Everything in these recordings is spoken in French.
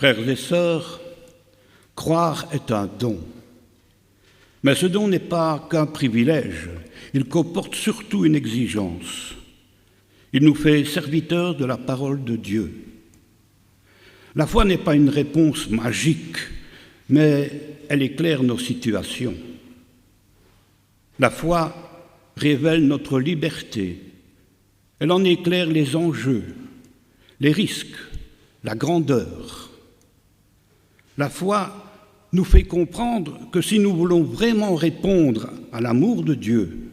Frères et sœurs, croire est un don. Mais ce don n'est pas qu'un privilège, il comporte surtout une exigence. Il nous fait serviteurs de la parole de Dieu. La foi n'est pas une réponse magique, mais elle éclaire nos situations. La foi révèle notre liberté. Elle en éclaire les enjeux, les risques, la grandeur. La foi nous fait comprendre que si nous voulons vraiment répondre à l'amour de Dieu,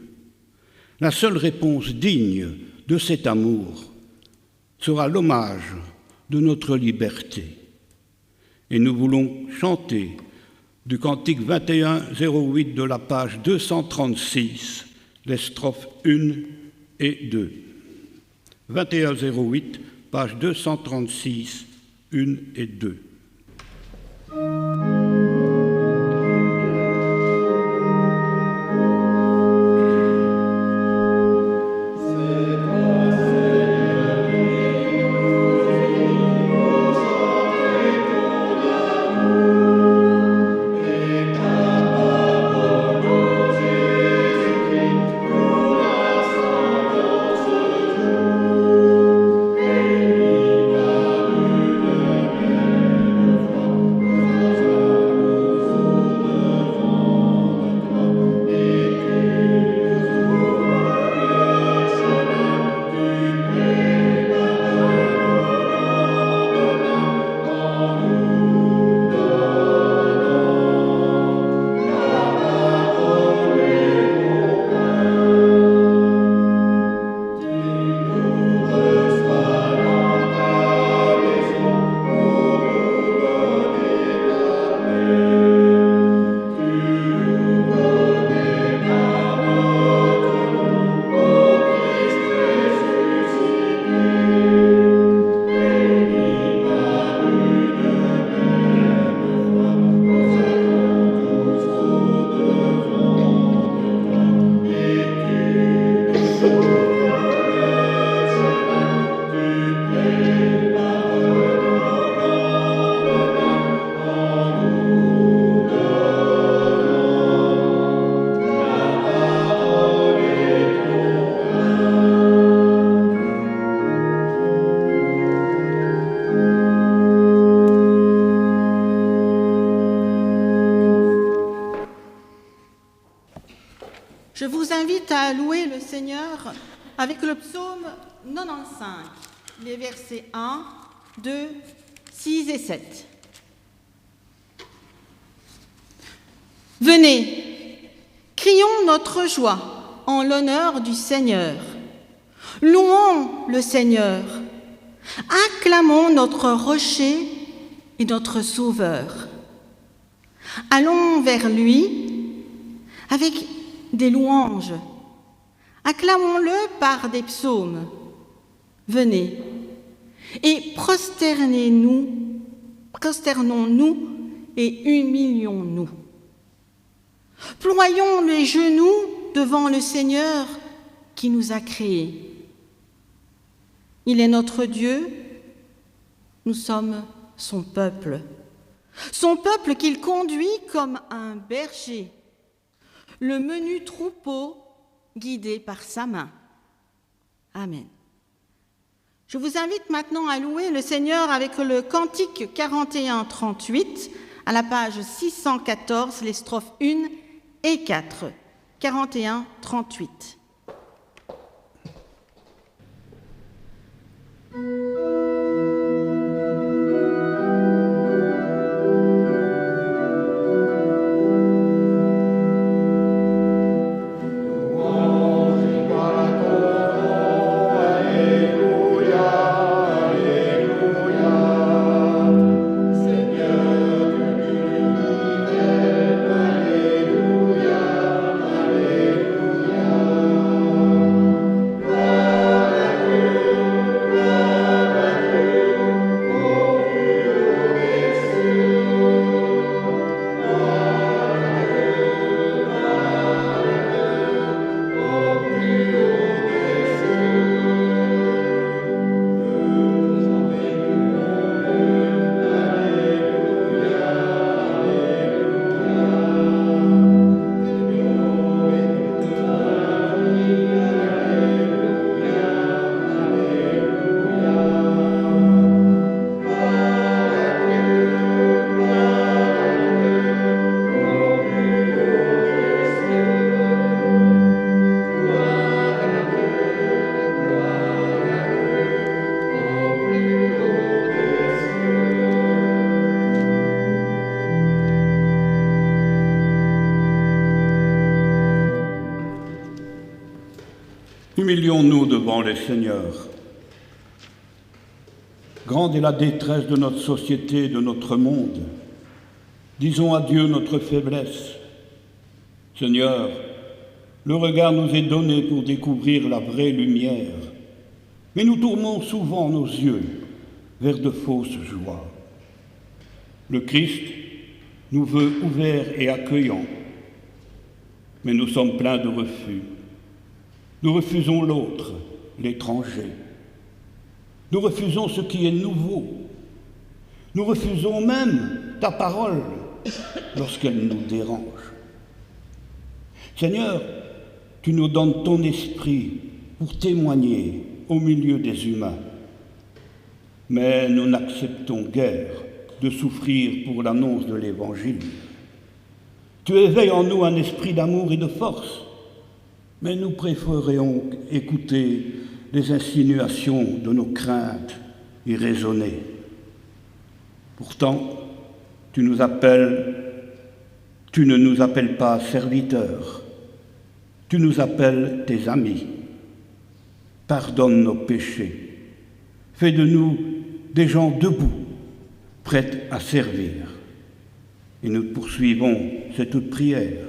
la seule réponse digne de cet amour sera l'hommage de notre liberté. Et nous voulons chanter du cantique 21-08 de la page 236, les strophes 1 et 2. 21-08, page 236, 1 et 2. Je vous invite à louer le Seigneur avec le psaume 95, les versets 1, 2, 6 et 7. Venez, crions notre joie en l'honneur du Seigneur. Louons le Seigneur. Acclamons notre rocher et notre sauveur. Allons vers lui avec des louanges. Acclamons-le par des psaumes. Venez et prosternons-nous et humilions-nous. Ployons les genoux devant le Seigneur qui nous a créés. Il est notre Dieu, nous sommes son peuple qu'il conduit comme un berger, le menu troupeau guidé par sa main. Amen. Je vous invite maintenant à louer le Seigneur avec le cantique 41-38 à la page 614, les strophes 1 et 4. 41-38. Humilions-nous devant le Seigneur. Grande est la détresse de notre société, de notre monde. Disons à Dieu notre faiblesse. Seigneur, le regard nous est donné pour découvrir la vraie lumière, mais nous tournons souvent nos yeux vers de fausses joies. Le Christ nous veut ouverts et accueillants, mais nous sommes pleins de refus. Nous refusons l'autre, l'étranger. Nous refusons ce qui est nouveau. Nous refusons même ta parole lorsqu'elle nous dérange. Seigneur, tu nous donnes ton esprit pour témoigner au milieu des humains. Mais nous n'acceptons guère de souffrir pour l'annonce de l'Évangile. Tu éveilles en nous un esprit d'amour et de force, mais nous préférons écouter les insinuations de nos craintes irraisonnées. Pourtant, tu ne nous appelles pas serviteurs, tu nous appelles tes amis. Pardonne nos péchés, fais de nous des gens debout, prêts à servir. Et nous poursuivons cette prière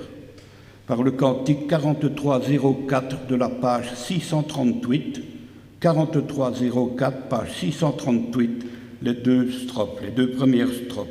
par le cantique 4304 de la page 638, 4304, page 638, les deux premières strophes.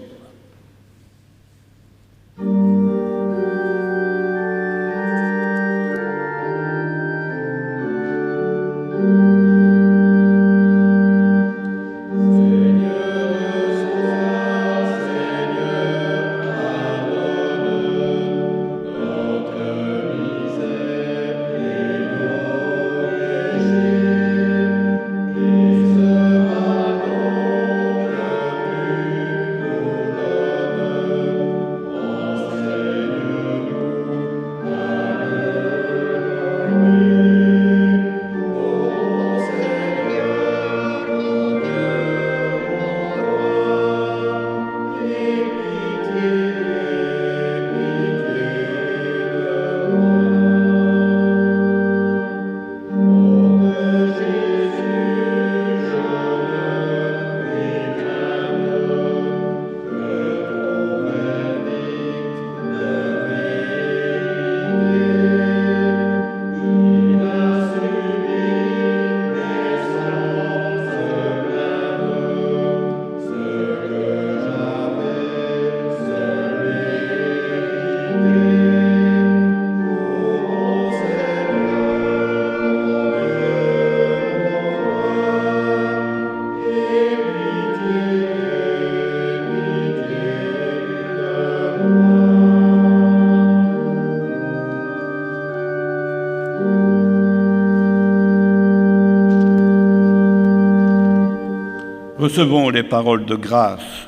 Recevons les paroles de grâce.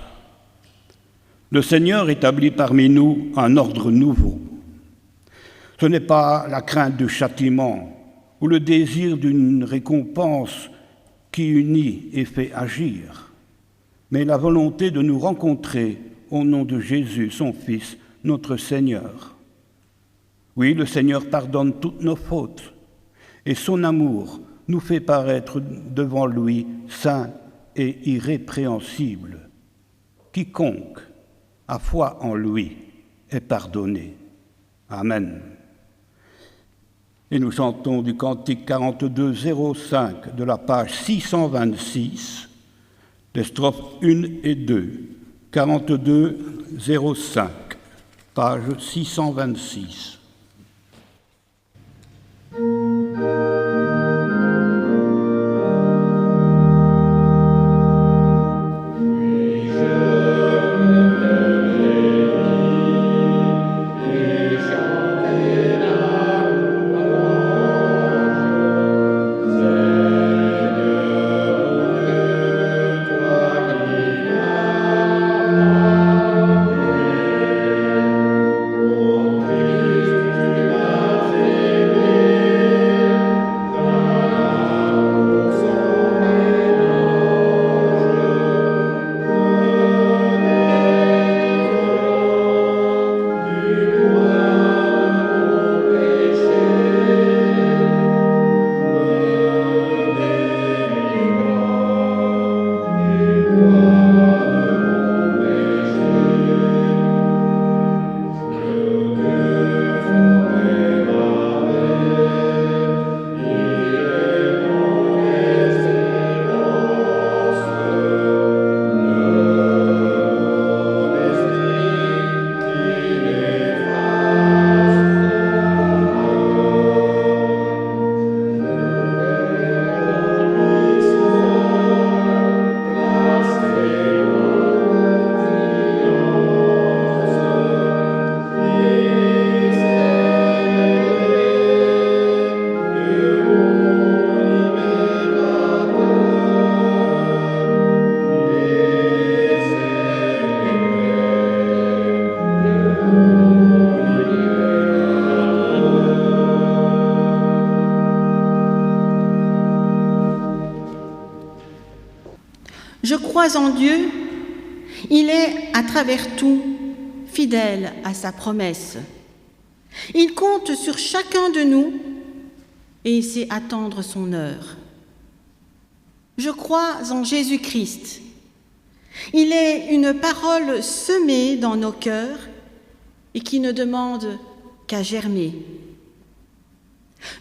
Le Seigneur établit parmi nous un ordre nouveau. Ce n'est pas la crainte du châtiment ou le désir d'une récompense qui unit et fait agir, mais la volonté de nous rencontrer au nom de Jésus, son Fils, notre Seigneur. Oui, le Seigneur pardonne toutes nos fautes et son amour nous fait paraître devant lui saints et irrépréhensible. Quiconque a foi en lui est pardonné. Amen. Et nous chantons du cantique 42-05 de la page 626, les strophes 1 et 2. 42-05, page 626. Christ crois en Dieu, il est, à travers tout, fidèle à sa promesse. Il compte sur chacun de nous et il sait attendre son heure. Je crois en Jésus-Christ. Il est une parole semée dans nos cœurs et qui ne demande qu'à germer.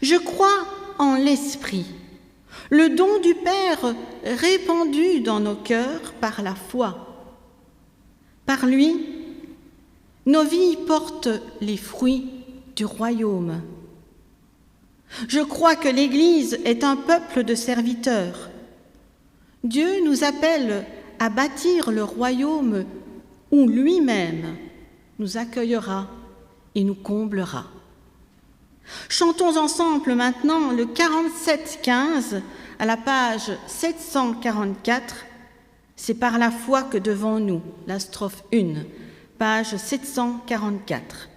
Je crois en l'Esprit, le don du Père répandu dans nos cœurs par la foi. Par lui, nos vies portent les fruits du royaume. Je crois que l'Église est un peuple de serviteurs. Dieu nous appelle à bâtir le royaume où lui-même nous accueillera et nous comblera. Chantons ensemble maintenant le 47-15 à la page 744. C'est par la foi que devant nous, la strophe 1, page 744.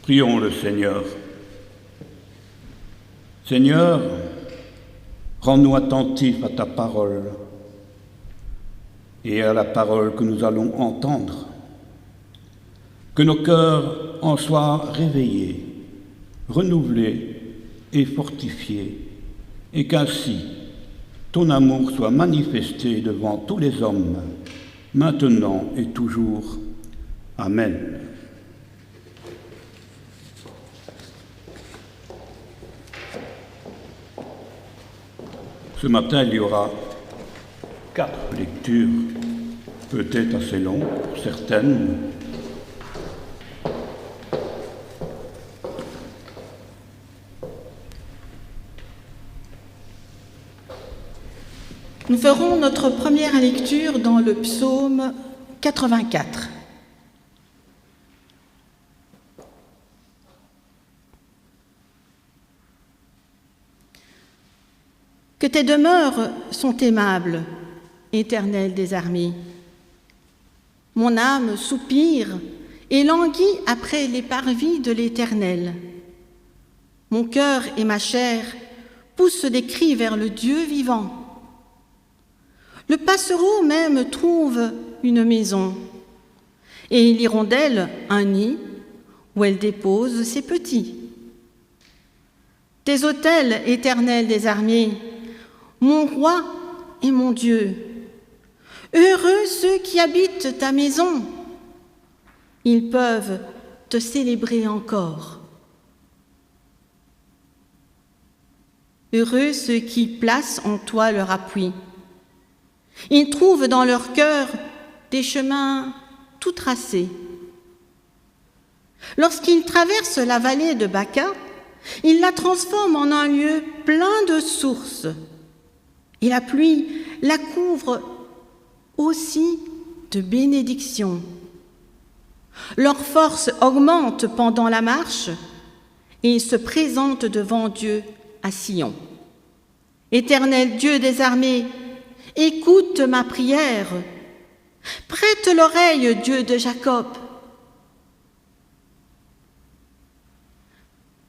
Prions le Seigneur. Seigneur, rends-nous attentifs à ta parole et à la parole que nous allons entendre. Que nos cœurs en soient réveillés, renouvelés et fortifiés, et qu'ainsi ton amour soit manifesté devant tous les hommes, maintenant et toujours. Amen. Ce matin, il y aura 4 lectures, peut-être assez longues pour certaines. Nous ferons notre première lecture dans le psaume 84. Que tes demeures sont aimables, Éternel des armées. Mon âme soupire et languit après les parvis de l'Éternel. Mon cœur et ma chair poussent des cris vers le Dieu vivant. Le passereau même trouve une maison, et l'hirondelle un nid où elle dépose ses petits. Tes autels, Éternel des armées, mon roi et mon Dieu, heureux ceux qui habitent ta maison, ils peuvent te célébrer encore. Heureux ceux qui placent en toi leur appui. Ils trouvent dans leur cœur des chemins tout tracés. Lorsqu'ils traversent la vallée de Baca, ils la transforment en un lieu plein de sources. Et la pluie la couvre aussi de bénédictions. Leur force augmente pendant la marche et ils se présentent devant Dieu à Sion. Éternel Dieu des armées, écoute ma prière. Prête l'oreille, Dieu de Jacob.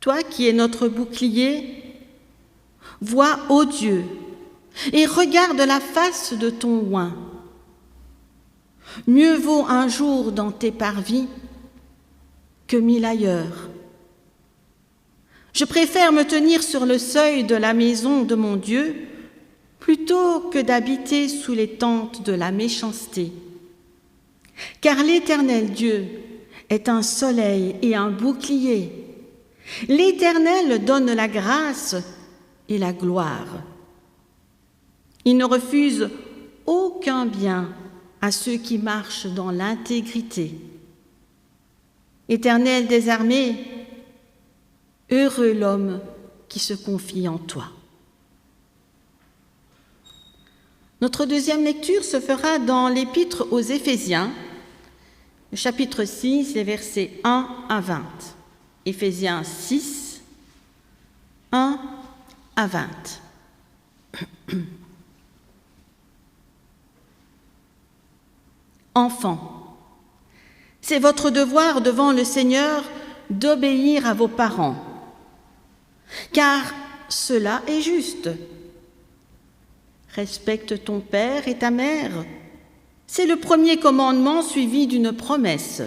Toi qui es notre bouclier, vois, ô Dieu, et regarde la face de ton oint. Mieux vaut un jour dans tes parvis que 1000 ailleurs. Je préfère me tenir sur le seuil de la maison de mon Dieu plutôt que d'habiter sous les tentes de la méchanceté. Car l'Éternel Dieu est un soleil et un bouclier. L'Éternel donne la grâce et la gloire. Il ne refuse aucun bien à ceux qui marchent dans l'intégrité. Éternel des armées, heureux l'homme qui se confie en toi. Notre deuxième lecture se fera dans l'Épître aux Éphésiens, le chapitre 6, les versets 1 à 20. Éphésiens 6, 1 à 20. Enfants, c'est votre devoir devant le Seigneur d'obéir à vos parents, car cela est juste. Respecte ton père et ta mère. C'est le premier commandement suivi d'une promesse,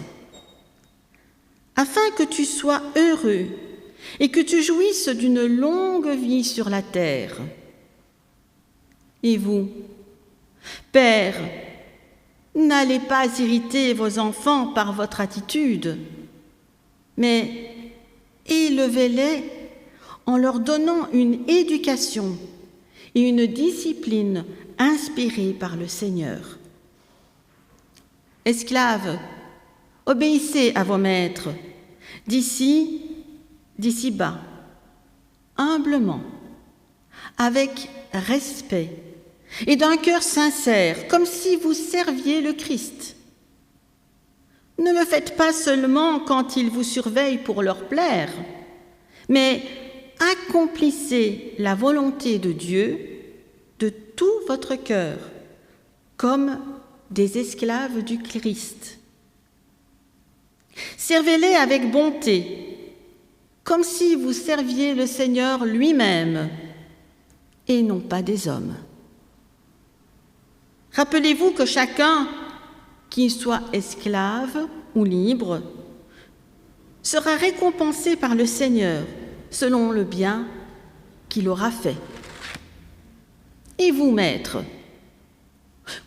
afin que tu sois heureux et que tu jouisses d'une longue vie sur la terre. Et vous, pères, n'allez pas irriter vos enfants par votre attitude, mais élevez-les en leur donnant une éducation et une discipline inspirée par le Seigneur. Esclaves, obéissez à vos maîtres, d'ici bas, humblement, avec respect et d'un cœur sincère, comme si vous serviez le Christ. Ne le faites pas seulement quand ils vous surveillent pour leur plaire, mais accomplissez la volonté de Dieu de tout votre cœur, comme des esclaves du Christ. Servez-les avec bonté, comme si vous serviez le Seigneur lui-même, et non pas des hommes. Rappelez-vous que chacun, qu'il soit esclave ou libre, sera récompensé par le Seigneur selon le bien qu'il aura fait. Et vous, maîtres,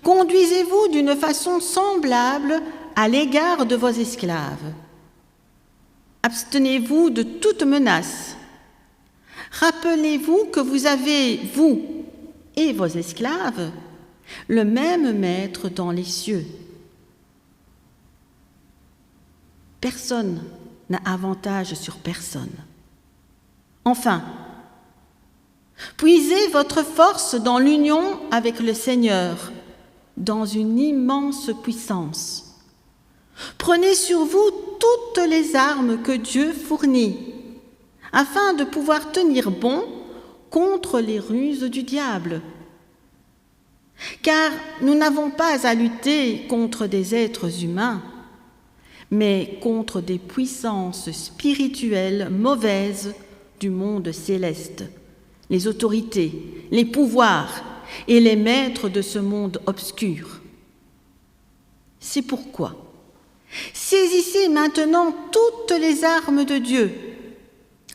conduisez-vous d'une façon semblable à l'égard de vos esclaves. Abstenez-vous de toute menace. Rappelez-vous que vous avez, vous et vos esclaves, le même maître dans les cieux. Personne n'a avantage sur personne. Enfin, puisez votre force dans l'union avec le Seigneur, dans une immense puissance. Prenez sur vous toutes les armes que Dieu fournit, afin de pouvoir tenir bon contre les ruses du diable. Car nous n'avons pas à lutter contre des êtres humains, mais contre des puissances spirituelles mauvaises du monde céleste, les autorités, les pouvoirs et les maîtres de ce monde obscur. C'est pourquoi saisissez maintenant toutes les armes de Dieu.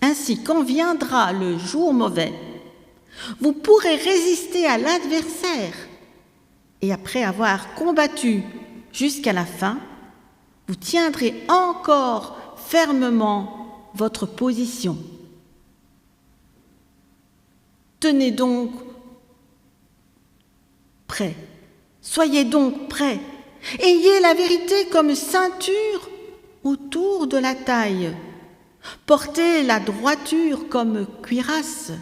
Ainsi, quand viendra le jour mauvais, vous pourrez résister à l'adversaire et après avoir combattu jusqu'à la fin, vous tiendrez encore fermement votre position. Tenez donc prêts, soyez donc prêts, ayez la vérité comme ceinture autour de la taille, portez la droiture comme cuirasse,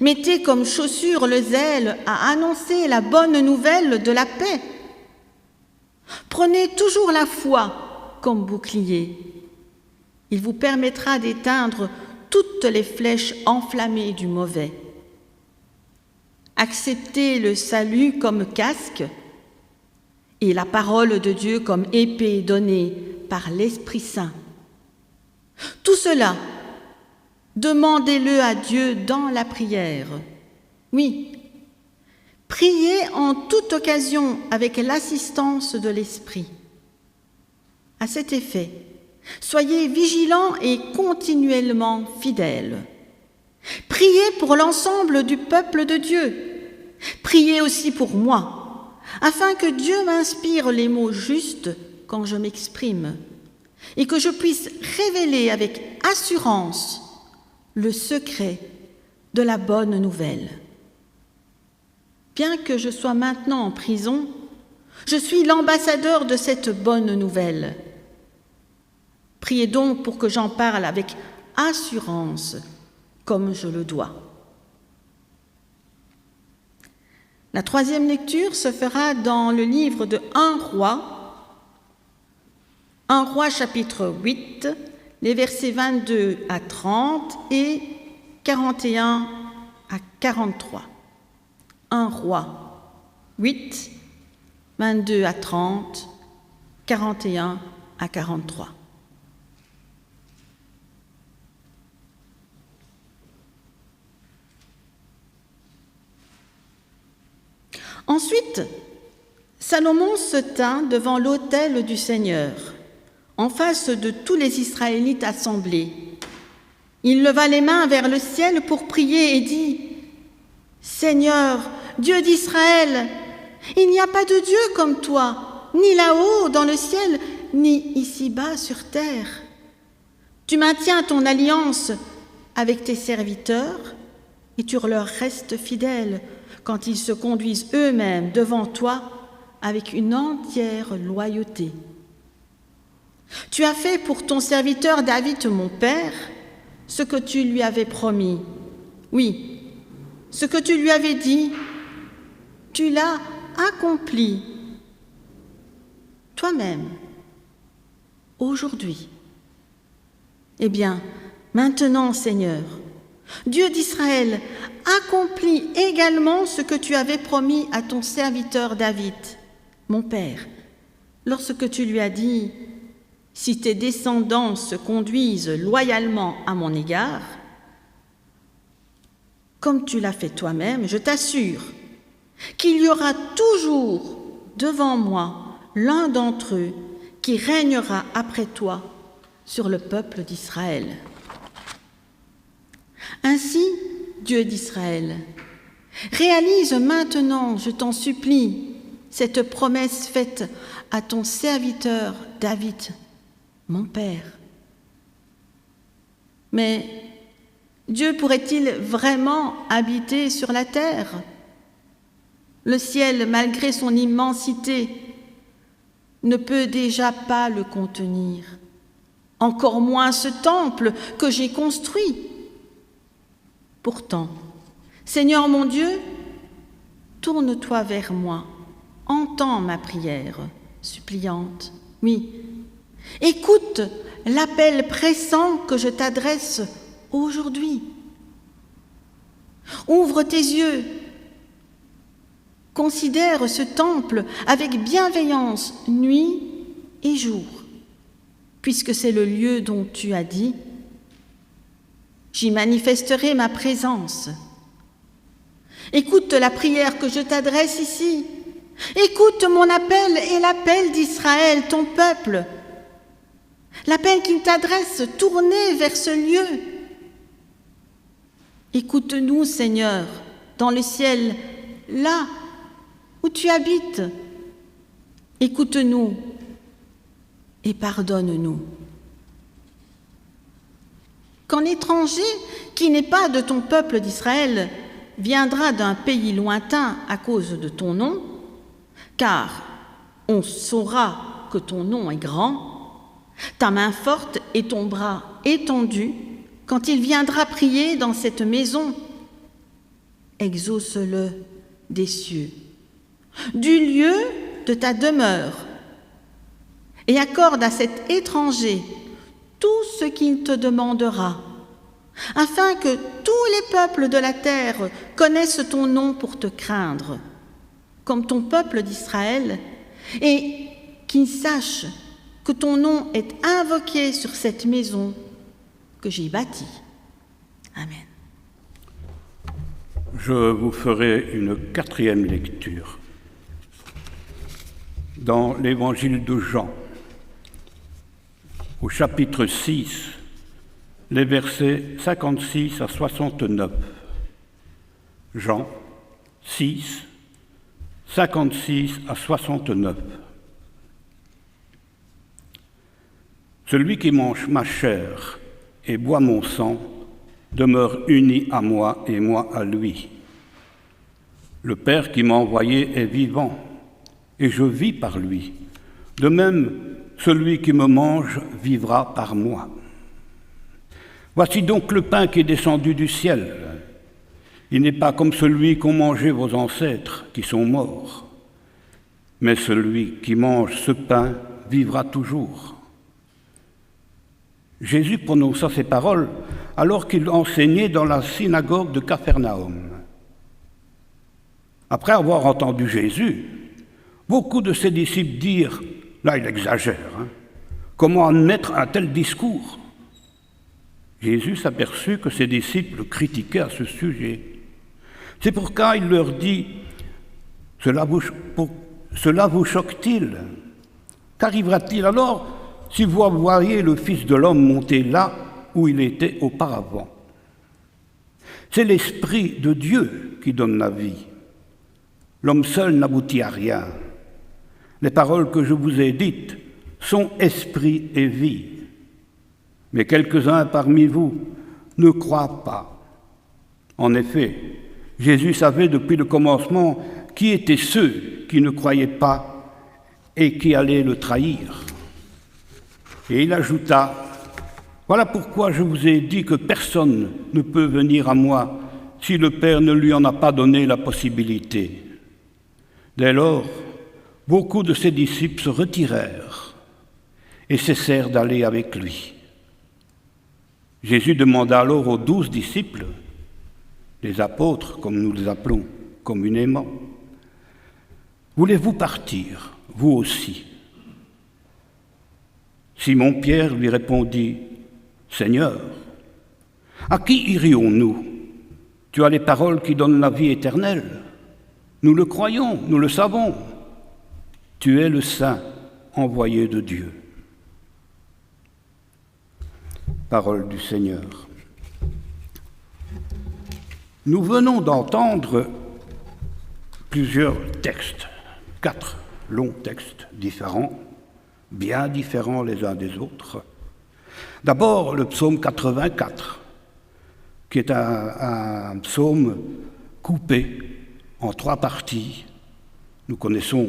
mettez comme chaussure le zèle à annoncer la bonne nouvelle de la paix. Prenez toujours la foi comme bouclier. Il vous permettra d'éteindre toutes les flèches enflammées du mauvais. Acceptez le salut comme casque et la parole de Dieu comme épée donnée par l'Esprit Saint. Tout cela, demandez-le à Dieu dans la prière. Oui, priez en toute occasion avec l'assistance de l'Esprit. À cet effet, soyez vigilants et continuellement fidèles. Priez pour l'ensemble du peuple de Dieu. Priez aussi pour moi, afin que Dieu m'inspire les mots justes quand je m'exprime, et que je puisse révéler avec assurance le secret de la bonne nouvelle. Bien que je sois maintenant en prison, je suis l'ambassadeur de cette bonne nouvelle. Priez donc pour que j'en parle avec assurance, comme je le dois. La troisième lecture se fera dans le livre de 1 Roi chapitre 8, les versets 22 à 30 et 41 à 43. 1 Roi 8, 22 à 30, 41 à 43. Ensuite, Salomon se tint devant l'autel du Seigneur, en face de tous les Israélites assemblés. Il leva les mains vers le ciel pour prier et dit : « Seigneur, Dieu d'Israël, il n'y a pas de Dieu comme toi, ni là-haut dans le ciel, ni ici-bas sur terre. Tu maintiens ton alliance avec tes serviteurs et tu leur restes fidèle quand ils se conduisent eux-mêmes devant toi avec une entière loyauté. Tu as fait pour ton serviteur David, mon père, ce que tu lui avais promis. Oui, ce que tu lui avais dit, tu l'as accompli. Toi-même, aujourd'hui. Eh bien, maintenant, Seigneur, Dieu d'Israël, accomplis également ce que tu avais promis à ton serviteur David, mon père, lorsque tu lui as dit : si tes descendants se conduisent loyalement à mon égard, comme tu l'as fait toi-même, je t'assure qu'il y aura toujours devant moi l'un d'entre eux qui régnera après toi sur le peuple d'Israël. Ainsi, Dieu d'Israël, réalise maintenant, je t'en supplie, cette promesse faite à ton serviteur David, mon père. Mais Dieu pourrait-il vraiment habiter sur la terre ? Le ciel, malgré son immensité, ne peut déjà pas le contenir, encore moins ce temple que j'ai construit. Pourtant, Seigneur mon Dieu, tourne-toi vers moi, entends ma prière suppliante, oui, écoute l'appel pressant que je t'adresse aujourd'hui. Ouvre tes yeux, considère ce temple avec bienveillance nuit et jour, puisque c'est le lieu dont tu as dit : j'y manifesterai ma présence. Écoute la prière que je t'adresse ici. Écoute mon appel et l'appel d'Israël, ton peuple. L'appel qu'il t'adresse tourné vers ce lieu. Écoute-nous, Seigneur, dans le ciel, là où tu habites. Écoute-nous et pardonne-nous. Quand l'étranger qui n'est pas de ton peuple d'Israël viendra d'un pays lointain à cause de ton nom, car on saura que ton nom est grand, ta main forte et ton bras étendu, quand il viendra prier dans cette maison, exauce-le des cieux, du lieu de ta demeure, et accorde à cet étranger tout ce qu'il te demandera, afin que tous les peuples de la terre connaissent ton nom pour te craindre, comme ton peuple d'Israël, et qu'ils sachent que ton nom est invoqué sur cette maison que j'ai bâtie. Amen. Je vous ferai une quatrième lecture dans l'évangile de Jean, au chapitre 6, les versets 56 à 69. Jean 6, 56 à 69. Celui qui mange ma chair et boit mon sang demeure uni à moi et moi à lui. Le Père qui m'a envoyé est vivant, et je vis par lui. De même, celui qui me mange vivra par moi. Voici donc le pain qui est descendu du ciel. Il n'est pas comme celui qu'ont mangé vos ancêtres, qui sont morts. Mais celui qui mange ce pain vivra toujours. Jésus prononça ces paroles alors qu'il enseignait dans la synagogue de Capharnaüm. Après avoir entendu Jésus, beaucoup de ses disciples dirent, là il exagère, comment admettre un tel discours? Jésus s'aperçut que ses disciples critiquaient à ce sujet. C'est pourquoi il leur dit, cela vous choque-t-il? Qu'arrivera-t-il alors si vous voyez le Fils de l'homme monter là où il était auparavant? C'est l'Esprit de Dieu qui donne la vie. L'homme seul n'aboutit à rien. Les paroles que je vous ai dites sont esprit et vie. Mais quelques-uns parmi vous ne croient pas. En effet, Jésus savait depuis le commencement qui étaient ceux qui ne croyaient pas et qui allaient le trahir. Et il ajouta, « Voilà pourquoi je vous ai dit que personne ne peut venir à moi si le Père ne lui en a pas donné la possibilité. » Dès lors, beaucoup de ses disciples se retirèrent et cessèrent d'aller avec lui. Jésus demanda alors aux 12 disciples, les apôtres comme nous les appelons communément, « Voulez-vous partir, vous aussi ?» Simon-Pierre lui répondit, « Seigneur, à qui irions-nous? Tu as les paroles qui donnent la vie éternelle. Nous le croyons, nous le savons. Tu es le Saint envoyé de Dieu. » Parole du Seigneur. Nous venons d'entendre plusieurs textes, 4 longs textes différents, bien différents les uns des autres. D'abord, le psaume 84, qui est un psaume coupé en 3 parties. Nous connaissons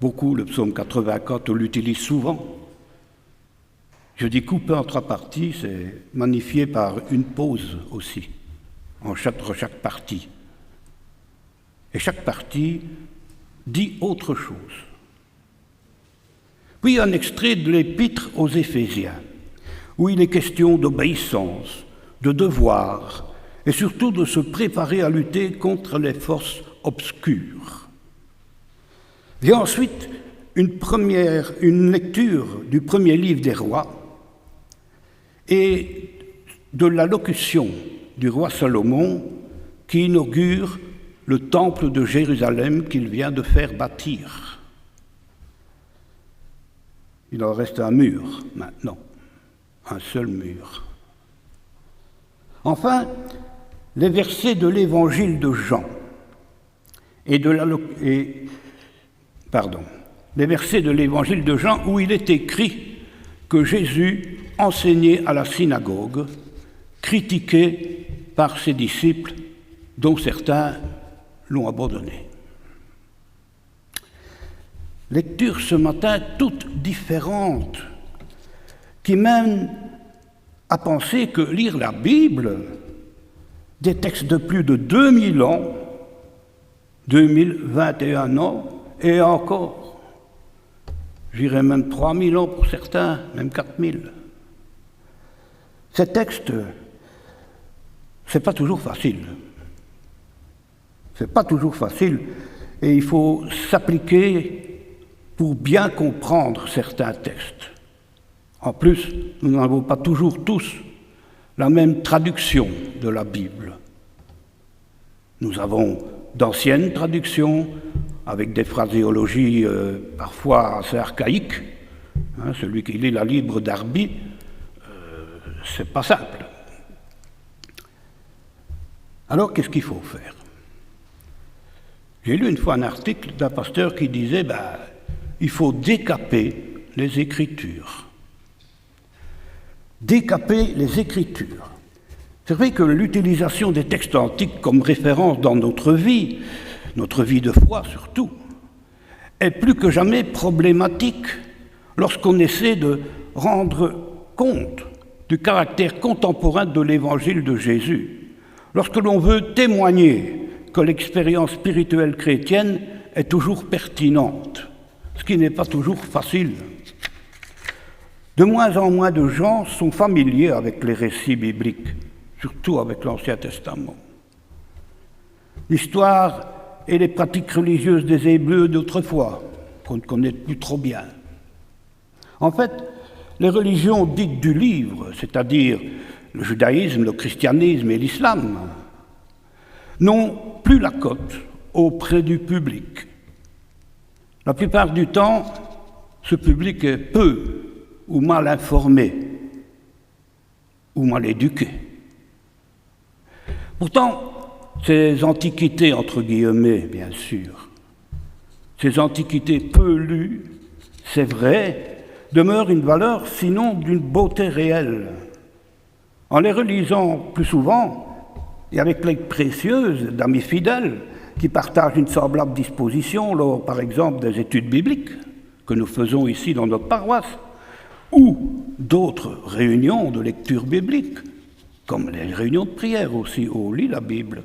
beaucoup le psaume 84, on l'utilise souvent. Je dis coupé en 3 parties, c'est magnifié par une pause aussi, entre chaque partie. Et chaque partie dit autre chose. Puis un extrait de l'Épître aux Éphésiens, où il est question d'obéissance, de devoir, et surtout de se préparer à lutter contre les forces obscures. Vient ensuite une lecture du premier livre des rois et de l'allocution du roi Salomon qui inaugure le temple de Jérusalem qu'il vient de faire bâtir. Il en reste un mur maintenant, un seul mur. Enfin, les versets de l'évangile de Jean les versets de l'évangile de Jean où il est écrit que Jésus enseignait à la synagogue, critiqué par ses disciples, dont certains l'ont abandonné. Lecture ce matin toute différente, qui mène à penser que lire la Bible, des textes de plus de 2000 ans, 2021 ans, et encore, j'irais même 3000 ans pour certains, même 4000. Ces textes, c'est pas toujours facile. C'est pas toujours facile, et il faut s'appliquer pour bien comprendre certains textes. En plus, nous n'avons pas toujours tous la même traduction de la Bible. Nous avons d'anciennes traductions avec des phraséologies parfois assez archaïques. Celui qui lit la Libre d'Arby, c'est pas simple. Alors, qu'est-ce qu'il faut faire? J'ai lu une fois un article d'un pasteur qui disait il faut décaper les Écritures. décaper les Écritures. C'est vrai que l'utilisation des textes antiques comme référence dans notre vie de foi surtout, est plus que jamais problématique lorsqu'on essaie de rendre compte du caractère contemporain de l'évangile de Jésus, lorsque l'on veut témoigner que l'expérience spirituelle chrétienne est toujours pertinente, ce qui n'est pas toujours facile. De moins en moins de gens sont familiers avec les récits bibliques, surtout avec l'Ancien Testament. L'histoire et les pratiques religieuses des Hébreux d'autrefois, qu'on ne connaît plus trop bien. En fait, les religions dites du livre, c'est-à-dire le judaïsme, le christianisme et l'islam, n'ont plus la cote auprès du public. La plupart du temps, ce public est peu ou mal informé, ou mal éduqué. Pourtant, ces antiquités, entre guillemets, bien sûr, ces antiquités peu lues, c'est vrai, demeurent une valeur, sinon d'une beauté réelle. En les relisant plus souvent, et avec l'aide précieuse d'amis fidèles qui partagent une semblable disposition lors, par exemple, des études bibliques que nous faisons ici dans notre paroisse, ou d'autres réunions de lecture biblique, comme les réunions de prière aussi, où on lit la Bible.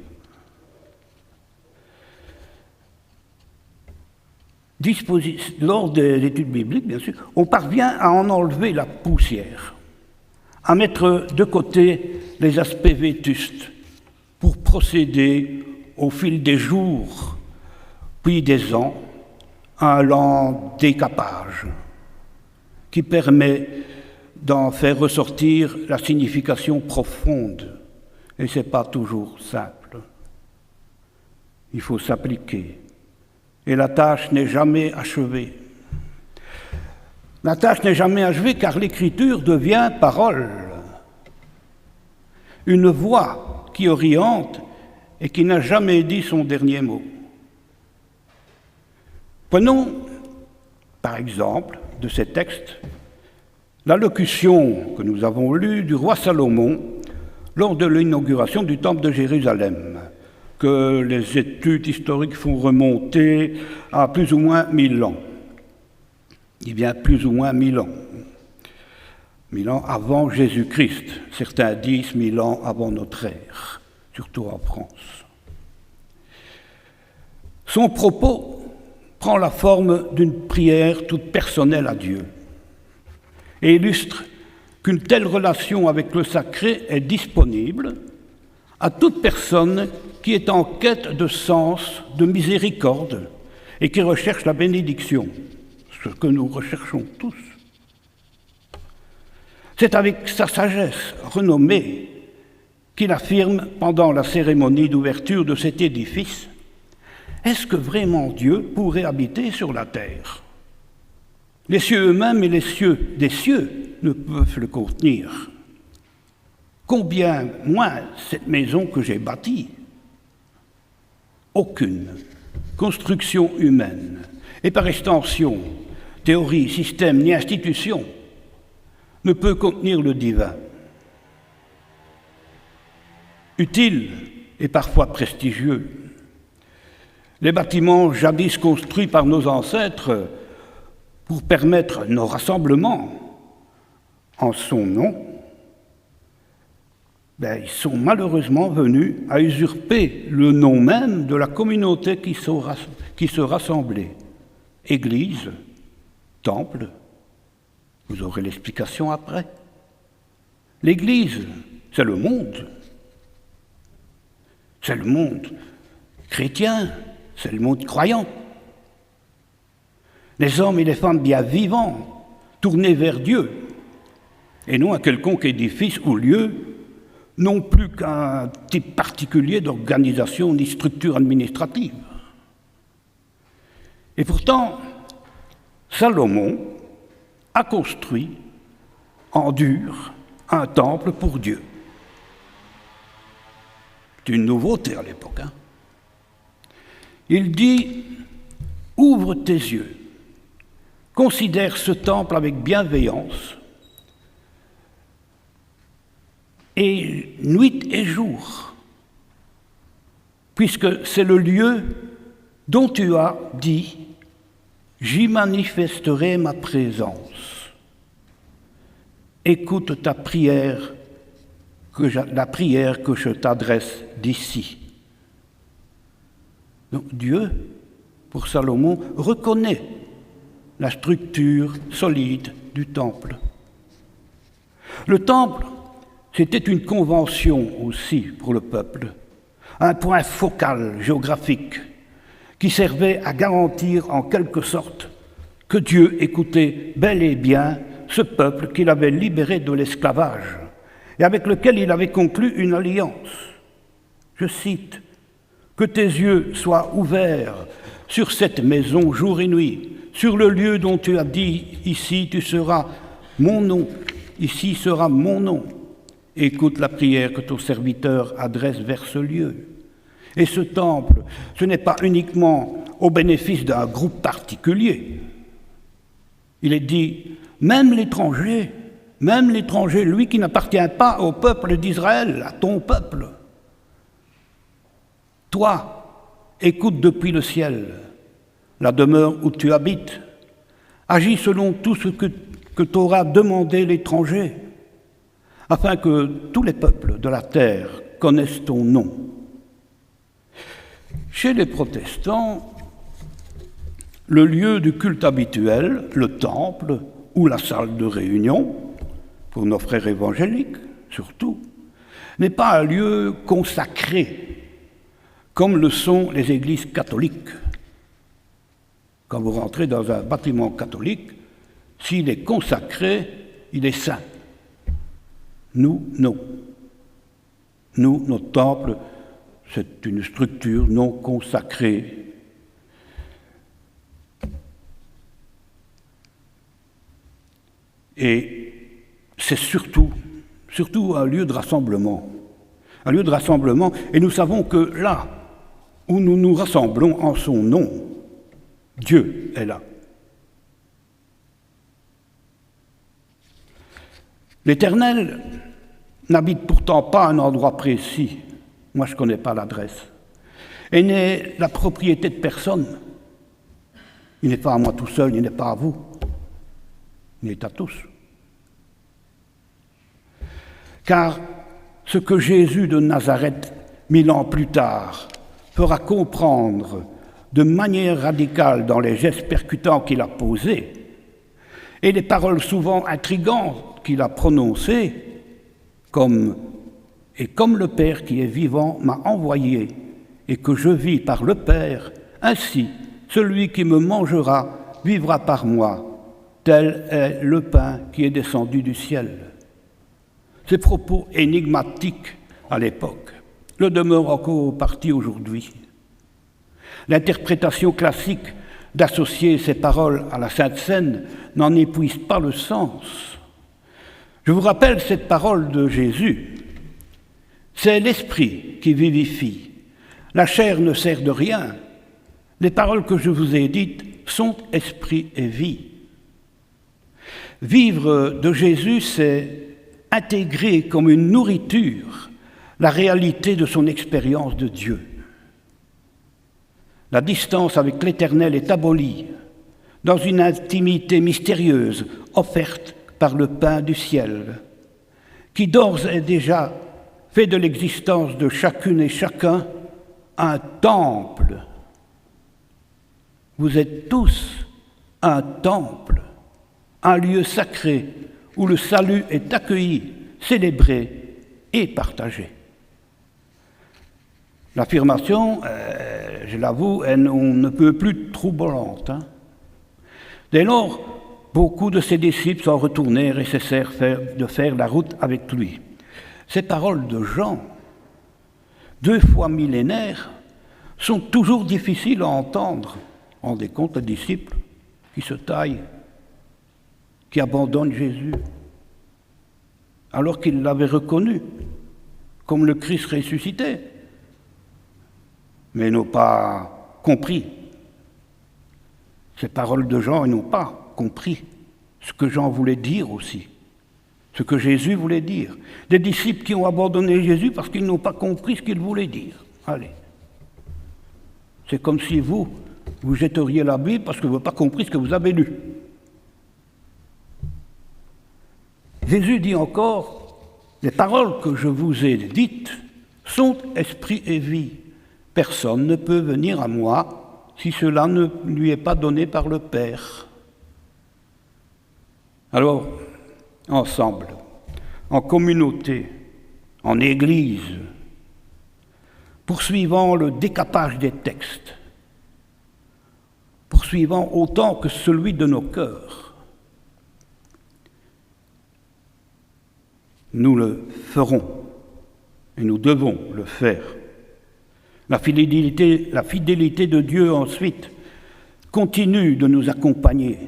Lors des études bibliques, bien sûr, on parvient à en enlever la poussière, à mettre de côté les aspects vétustes pour procéder au fil des jours, puis des ans, à un lent décapage qui permet d'en faire ressortir la signification profonde. Et ce n'est pas toujours simple. Il faut s'appliquer. Et la tâche n'est jamais achevée. La tâche n'est jamais achevée car l'écriture devient parole. Une voix qui oriente et qui n'a jamais dit son dernier mot. Prenons, par exemple, de ces textes, l'allocution que nous avons lue du roi Salomon lors de l'inauguration du temple de Jérusalem, que les études historiques font remonter à plus ou moins 1000 ans. Il y a plus ou moins 1000 ans. 1000 ans avant Jésus-Christ. Certains disent 1000 ans avant notre ère, surtout en France. Son propos prend la forme d'une prière toute personnelle à Dieu et illustre qu'une telle relation avec le sacré est disponible à toute personne qui est en quête de sens, de miséricorde et qui recherche la bénédiction, ce que nous recherchons tous. C'est avec sa sagesse renommée qu'il affirme pendant la cérémonie d'ouverture de cet édifice: est-ce que vraiment Dieu pourrait habiter sur la terre? Les cieux eux-mêmes et les cieux des cieux ne peuvent le contenir. Combien moins cette maison que j'ai bâtie? Aucune construction humaine, et par extension, théorie, système ni institution, ne peut contenir le divin. Utile et parfois prestigieux, les bâtiments jadis construits par nos ancêtres pour permettre nos rassemblements en son nom, ils sont malheureusement venus à usurper le nom même de la communauté qui se rassemblait. Église, temple, vous aurez l'explication après. L'Église, c'est le monde. C'est le monde chrétien, c'est le monde croyant. Les hommes et les femmes bien vivants, tournés vers Dieu, et non à quelconque édifice ou lieu, non plus qu'un type particulier d'organisation ni structure administrative. Et pourtant, Salomon a construit en dur un temple pour Dieu. C'est une nouveauté à l'époque. Il dit « Ouvre tes yeux, considère ce temple avec bienveillance, et nuit et jour, puisque c'est le lieu dont tu as dit « J'y manifesterai ma présence ». Écoute ta prière, la prière que je t'adresse d'ici. Donc Dieu, pour Salomon, reconnaît la structure solide du temple. Le temple, c'était une convention aussi pour le peuple, un point focal géographique qui servait à garantir en quelque sorte que Dieu écoutait bel et bien ce peuple qu'il avait libéré de l'esclavage et avec lequel il avait conclu une alliance. Je cite, « Que tes yeux soient ouverts sur cette maison jour et nuit, sur le lieu dont tu as dit, ici tu seras mon nom, ici sera mon nom. Écoute la prière que ton serviteur adresse vers ce lieu. » Et ce temple, ce n'est pas uniquement au bénéfice d'un groupe particulier. Il est dit, même l'étranger, lui qui n'appartient pas au peuple d'Israël, à ton peuple. Toi, écoute depuis le ciel, la demeure où tu habites. Agis selon tout ce que t'aura demandé l'étranger, afin que tous les peuples de la terre connaissent ton nom. Chez les protestants, le lieu du culte habituel, le temple ou la salle de réunion, pour nos frères évangéliques surtout, n'est pas un lieu consacré, comme le sont les églises catholiques. Quand vous rentrez dans un bâtiment catholique, s'il est consacré, il est saint. Nous, non. Nous, notre temple, c'est une structure non consacrée. Et c'est surtout un lieu de rassemblement. Un lieu de rassemblement, et nous savons que là où nous nous rassemblons en son nom, Dieu est là. L'Éternel n'habite pourtant pas à un endroit précis. Moi, je ne connais pas l'adresse. Et n'est la propriété de personne. Il n'est pas à moi tout seul, il n'est pas à vous. Il est à tous. Car ce que Jésus de Nazareth, 1000 ans plus tard, fera comprendre de manière radicale dans les gestes percutants qu'il a posés et les paroles souvent intrigantes qu'il a prononcées, comme le Père qui est vivant m'a envoyé et que je vis par le Père, ainsi celui qui me mangera vivra par moi. Tel est le pain qui est descendu du ciel. Ces propos énigmatiques à l'époque le demeurent encore partie aujourd'hui. L'interprétation classique d'associer ces paroles à la Sainte Seine n'en épuise pas le sens. Je vous rappelle cette parole de Jésus. C'est l'esprit qui vivifie. La chair ne sert de rien. Les paroles que je vous ai dites sont esprit et vie. Vivre de Jésus, c'est intégrer comme une nourriture la réalité de son expérience de Dieu. La distance avec l'Éternel est abolie dans une intimité mystérieuse offerte par le pain du ciel, qui d'ores et déjà fait de l'existence de chacune et chacun un temple. Vous êtes tous un temple, un lieu sacré où le salut est accueilli, célébré et partagé. L'affirmation, je l'avoue, on ne peut plus troublante. Dès lors, beaucoup de ses disciples s'en retournèrent et cessèrent de faire la route avec lui. Ces paroles de Jean, 2 fois millénaires, sont toujours difficiles à entendre. Rendez compte, les disciples qui se taillent, qui abandonnent Jésus, alors qu'ils l'avaient reconnu comme le Christ ressuscité, mais n'ont pas compris. Ces paroles de Jean, ils n'ont pas compris ce que Jean voulait dire aussi, ce que Jésus voulait dire. Des disciples qui ont abandonné Jésus parce qu'ils n'ont pas compris ce qu'il voulait dire. Allez. C'est comme si vous jetteriez la Bible parce que vous n'avez pas compris ce que vous avez lu. Jésus dit encore, les paroles que je vous ai dites sont esprit et vie. Personne ne peut venir à moi si cela ne lui est pas donné par le Père. Alors, ensemble, en communauté, en Église, poursuivant le décapage des textes, poursuivant autant que celui de nos cœurs, nous le ferons et nous devons le faire. La fidélité de Dieu ensuite continue de nous accompagner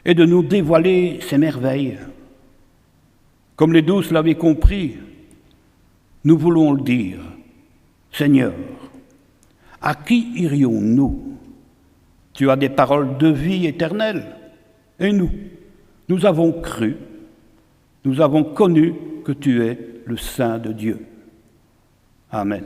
et de nous dévoiler ses merveilles. Comme les douze l'avaient compris, nous voulons le dire, Seigneur, à qui irions-nous? Tu as des paroles de vie éternelle, et nous avons cru, nous avons connu que tu es le Saint de Dieu. Amen.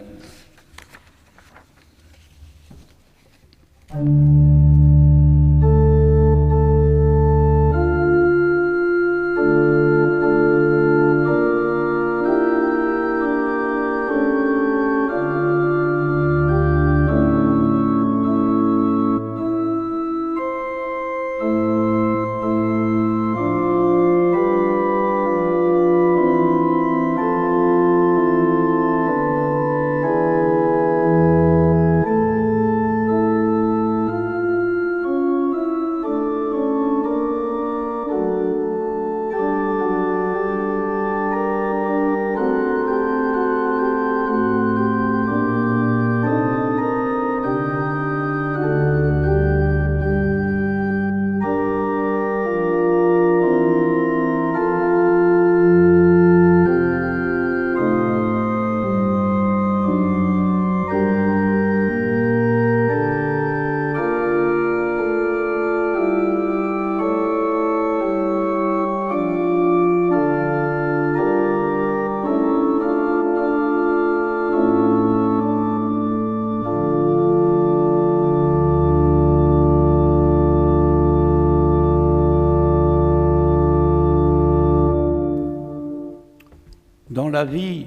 Dans la vie,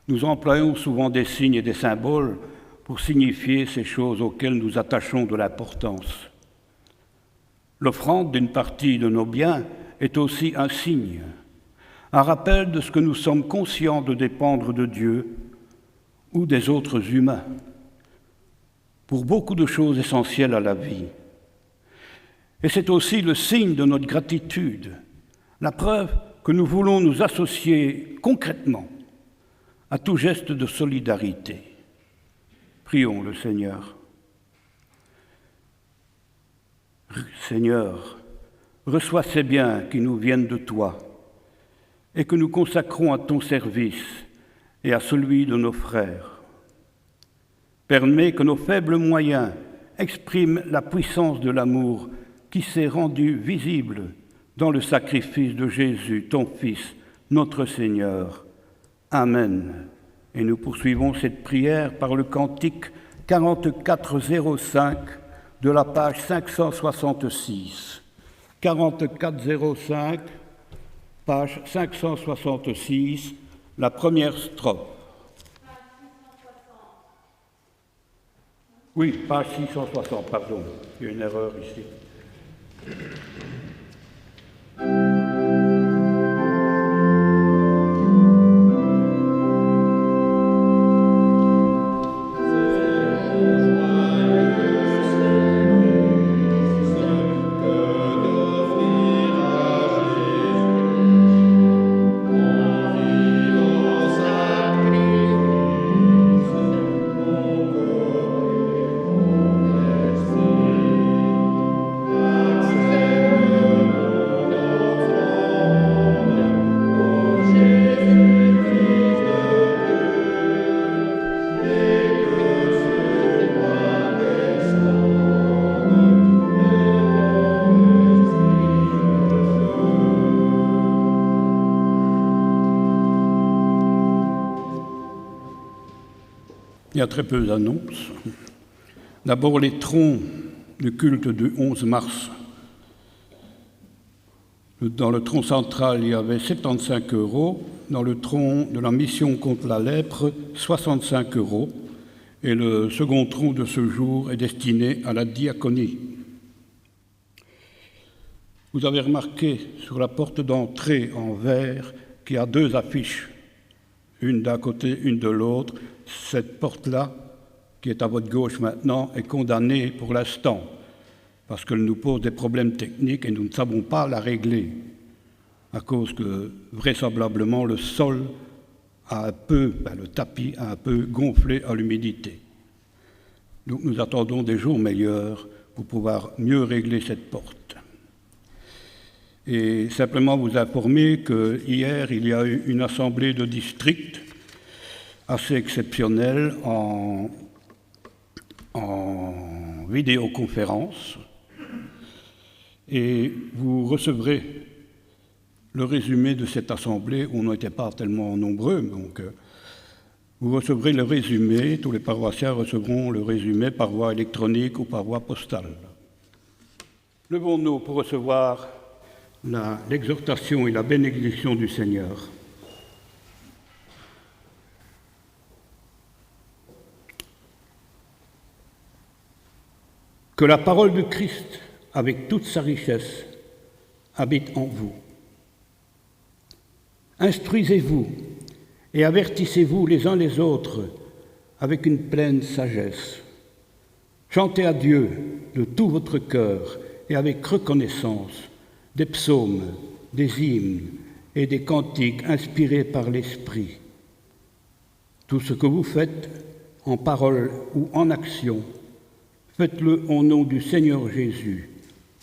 nous employons souvent des signes et des symboles pour signifier ces choses auxquelles nous attachons de l'importance. L'offrande d'une partie de nos biens est aussi un signe, un rappel de ce que nous sommes conscients de dépendre de Dieu ou des autres humains, pour beaucoup de choses essentielles à la vie. Et c'est aussi le signe de notre gratitude, la preuve que nous voulons nous associer concrètement à tout geste de solidarité. Prions le Seigneur. Seigneur, reçois ces biens qui nous viennent de toi et que nous consacrons à ton service et à celui de nos frères. Permets que nos faibles moyens expriment la puissance de l'amour qui s'est rendu visible dans le sacrifice de Jésus, ton Fils, notre Seigneur. Amen. Et nous poursuivons cette prière par le cantique 4405 de la page 566. 4405, page 566, la première strophe. Oui, page 660, pardon, il y a une erreur ici. Il y a très peu d'annonces. D'abord, les troncs du culte du 11 mars. Dans le tronc central, il y avait 75 €. Dans le tronc de la mission contre la lèpre, 65 €. Et le second tronc de ce jour est destiné à la diaconie. Vous avez remarqué sur la porte d'entrée en verre qu'il y a 2 affiches, une d'un côté, une de l'autre. Cette porte-là, qui est à votre gauche maintenant, est condamnée pour l'instant, parce qu'elle nous pose des problèmes techniques et nous ne savons pas la régler, à cause que, vraisemblablement, le sol le tapis a un peu gonflé à l'humidité. Donc nous attendons des jours meilleurs pour pouvoir mieux régler cette porte. Et simplement vous informer qu'hier, il y a eu une assemblée de district assez exceptionnelle en vidéoconférence. Et vous recevrez le résumé de cette assemblée, où on n'était pas tellement nombreux, donc vous recevrez le résumé, tous les paroissiens recevront le résumé par voie électronique ou par voie postale. Levons-nous pour recevoir l'exhortation et la bénédiction du Seigneur. Que la parole du Christ, avec toute sa richesse, habite en vous. Instruisez-vous et avertissez-vous les uns les autres avec une pleine sagesse. Chantez à Dieu de tout votre cœur et avec reconnaissance des psaumes, des hymnes et des cantiques inspirés par l'Esprit. Tout ce que vous faites, en parole ou en action, faites-le au nom du Seigneur Jésus,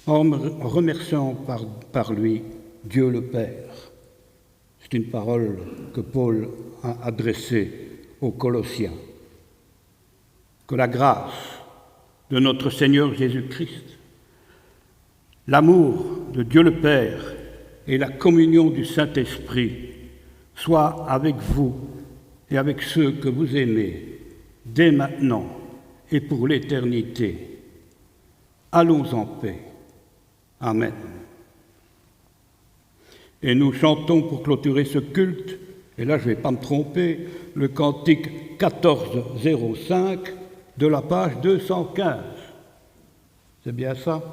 en remerciant par lui Dieu le Père. C'est une parole que Paul a adressée aux Colossiens. Que la grâce de notre Seigneur Jésus-Christ, l'amour de Dieu le Père et la communion du Saint-Esprit soient avec vous et avec ceux que vous aimez, dès maintenant et pour l'éternité. Allons en paix. Amen. Et nous chantons pour clôturer ce culte, et là je ne vais pas me tromper, le cantique 1405 de la page 215. C'est bien ça ?